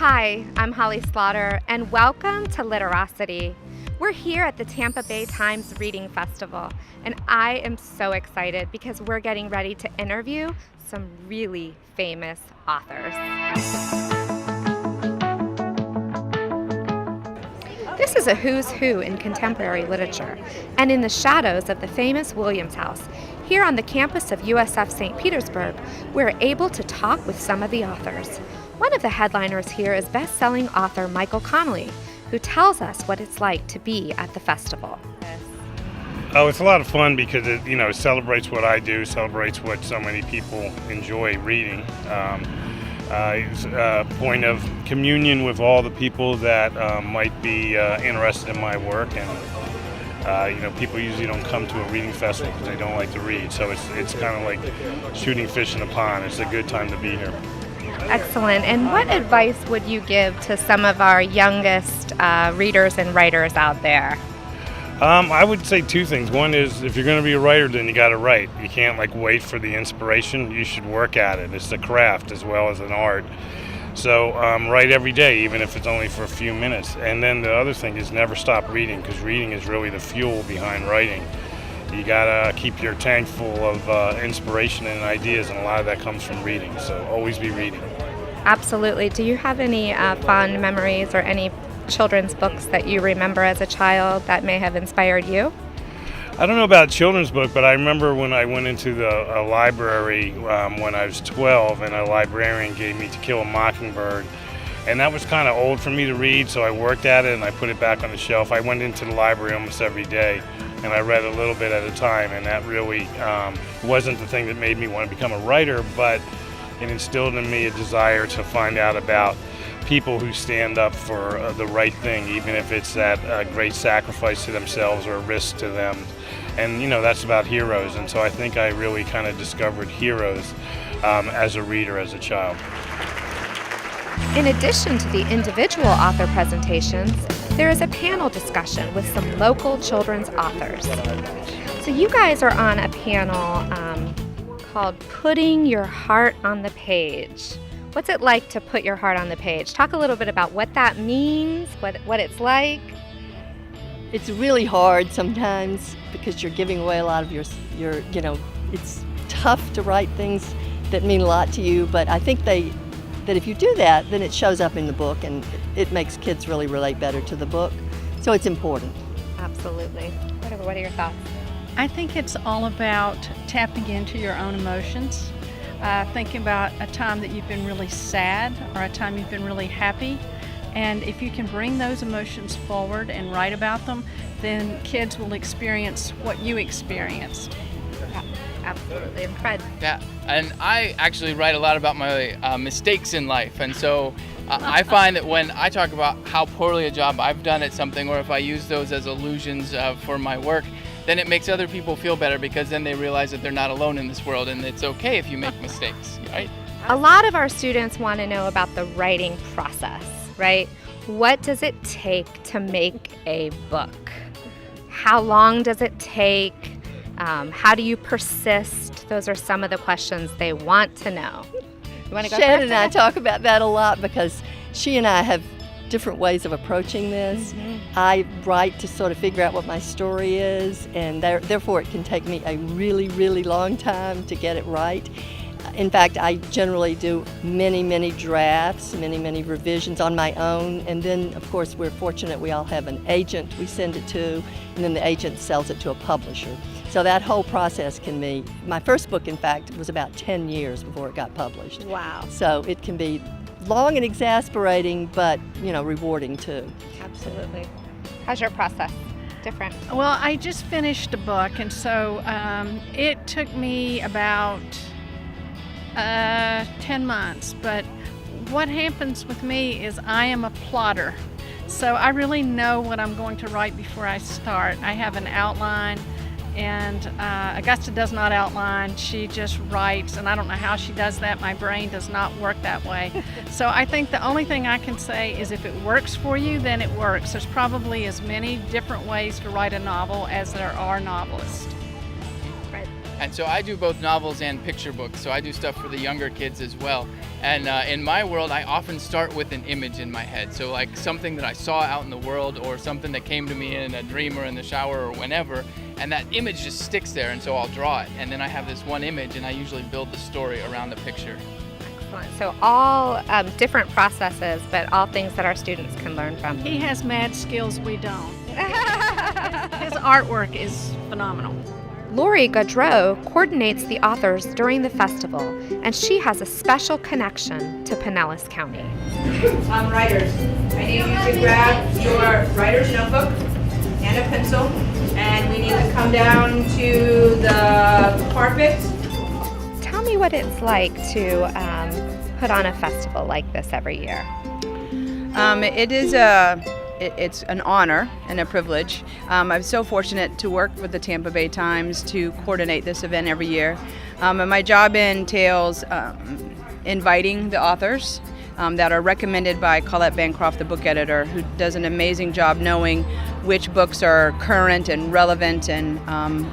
Hi, I'm Holly Slaughter, and welcome to Literocity. We're here at the Tampa Bay Times Reading Festival, and I am so excited because we're getting ready to interview some really famous authors. This is a who's who in contemporary literature, and in the shadows of the famous Williams House, here on the campus of USF St. Petersburg, we're able to talk with some of the authors. One of the headliners here is best-selling author Michael Connelly, who tells us what it's like to be at the festival. Oh, it's a lot of fun because it, celebrates what I do, celebrates what so many people enjoy reading. It's a point of communion with all the people that might be interested in my work, and people usually don't come to a reading festival because they don't like to read. So it's kind of like shooting fish in a pond. It's a good time to be here. Excellent. And what advice would you give to some of our youngest readers and writers out there? I would say two things. One is, if you're going to be a writer, then you got to write. You can't wait for the inspiration. You should work at it. It's a craft as well as an art. So write every day, even if it's only for a few minutes. And then the other thing is never stop reading, because reading is really the fuel behind writing. You gotta keep your tank full of inspiration and ideas, and a lot of that comes from reading. So always be reading. Absolutely. Do you have any fond memories or any children's books that you remember as a child that may have inspired you? I don't know about a children's book, but I remember when I went into a library when I was 12, and a librarian gave me To Kill a Mockingbird. And that was kind of old for me to read, so I worked at it and I put it back on the shelf. I went into the library almost every day, and I read a little bit at a time, and that really wasn't the thing that made me want to become a writer, but it instilled in me a desire to find out about people who stand up for the right thing, even if it's that great sacrifice to themselves or a risk to them. And that's about heroes, and so I think I really kind of discovered heroes as a reader as a child. In addition to the individual author presentations, there is a panel discussion with some local children's authors. So you guys are on a panel called Putting Your Heart on the Page. What's it like to put your heart on the page? Talk a little bit about what that means, what it's like. It's really hard sometimes because you're giving away a lot of your it's tough to write things that mean a lot to you, but I think that if you do that, then it shows up in the book, and it makes kids really relate better to the book. So it's important. Absolutely. What are your thoughts? I think it's all about tapping into your own emotions, thinking about a time that you've been really sad or a time you've been really happy. And if you can bring those emotions forward and write about them, then kids will experience what you experienced. Yeah, absolutely. And Fred? Yeah, and I actually write a lot about my mistakes in life, and so I find that when I talk about how poorly a job I've done at something, or if I use those as illusions for my work, then it makes other people feel better, because then they realize that they're not alone in this world, and it's okay if you make mistakes, right? A lot of our students want to know about the writing process, right? What does it take to make a book? How long does it take? How do you persist? Those are some of the questions they want to know. You want to go Shannon first? and I talk about that a lot because she and I have different ways of approaching this. Mm-hmm. I write to sort of figure out what my story is, and therefore it can take me a really, really long time to get it right. In fact, I generally do many, many drafts, many revisions on my own, and then, of course, we're fortunate we all have an agent we send it to, and then the agent sells it to a publisher. So that whole process can be, my first book, in fact, was about 10 years before it got published. Wow. So it can be long and exasperating, but, rewarding too. Absolutely. How's your process? Different? Well, I just finished a book, and so it took me about 10 months, but what happens with me is I am a plotter. So I really know what I'm going to write before I start. I have an outline, and Augusta does not outline. She just writes, and I don't know how she does that. My brain does not work that way. So I think the only thing I can say is if it works for you, then it works. There's probably as many different ways to write a novel as there are novelists. Right. And so I do both novels and picture books, so I do stuff for the younger kids as well. And in my world, I often start with an image in my head. So like something that I saw out in the world, or something that came to me in a dream or in the shower or whenever, and that image just sticks there, and so I'll draw it. And then I have this one image, and I usually build the story around the picture. Excellent. So all different processes, but all things that our students can learn from. He has mad skills we don't. His artwork is phenomenal. Lori Gaudreau coordinates the authors during the festival, and she has a special connection to Pinellas County. Writers, I need you to grab your writer's notebook and a pencil, and we need to come down to the carpet. Tell me what it's like to put on a festival like this every year. It's an honor and a privilege. I'm so fortunate to work with the Tampa Bay Times to coordinate this event every year. And my job entails inviting the authors that are recommended by Colette Bancroft, the book editor, who does an amazing job knowing which books are current and relevant and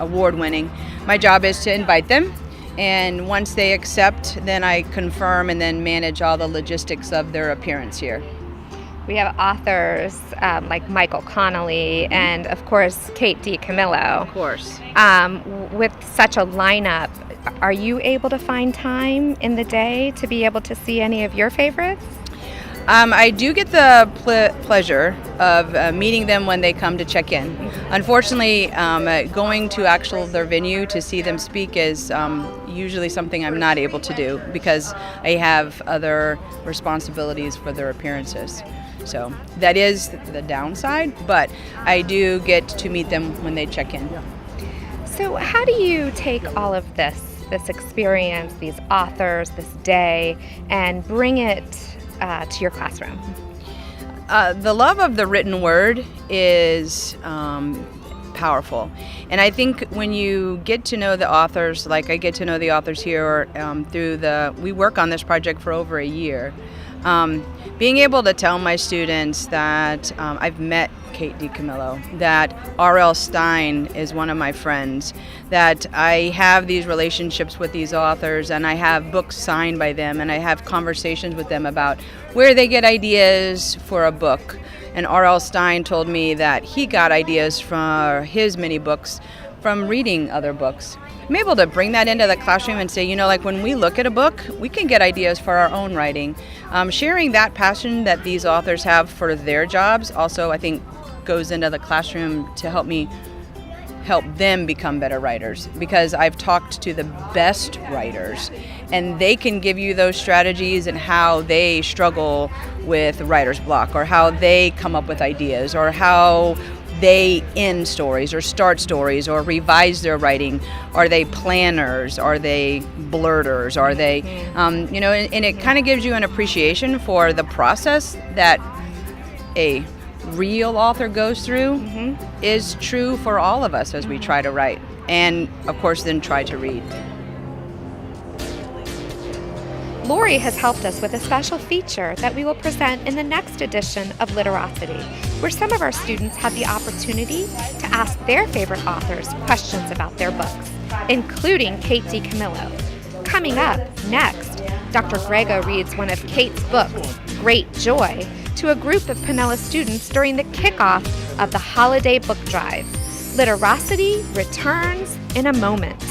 award-winning. My job is to invite them, and once they accept, then I confirm and then manage all the logistics of their appearance here. We have authors like Michael Connelly and, of course, Kate DiCamillo. Of course. With such a lineup, are you able to find time in the day to be able to see any of your favorites? I do get the pleasure of meeting them when they come to check in. Unfortunately, going to their venue to see them speak is usually something I'm not able to do because I have other responsibilities for their appearances. So that is the downside, but I do get to meet them when they check in. So how do you take all of this experience, these authors, this day, and bring it to your classroom? The love of the written word is powerful. And I think when you get to know the authors, like I get to know the authors here we work on this project for over a year. Being able to tell my students that I've met Kate DiCamillo, that R.L. Stine is one of my friends, that I have these relationships with these authors and I have books signed by them and I have conversations with them about where they get ideas for a book. And R.L. Stine told me that he got ideas for his many books from reading other books. I'm able to bring that into the classroom and say, like when we look at a book, we can get ideas for our own writing. Sharing that passion that these authors have for their jobs also, I think, goes into the classroom to help them become better writers, because I've talked to the best writers and they can give you those strategies and how they struggle with writer's block, or how they come up with ideas, or how they end stories or start stories or revise their writing. Are they planners? Are they blurters? Are they, and it kind of gives you an appreciation for the process that a real author goes through is true for all of us as we try to write and, of course, then try to read. Lori has helped us with a special feature that we will present in the next edition of Literocity, where some of our students had the opportunity to ask their favorite authors questions about their books, including Kate DiCamillo. Coming up next, Dr. Grego reads one of Kate's books, Great Joy, to a group of Pinellas students during the kickoff of the holiday book drive. Literocity returns in a moment.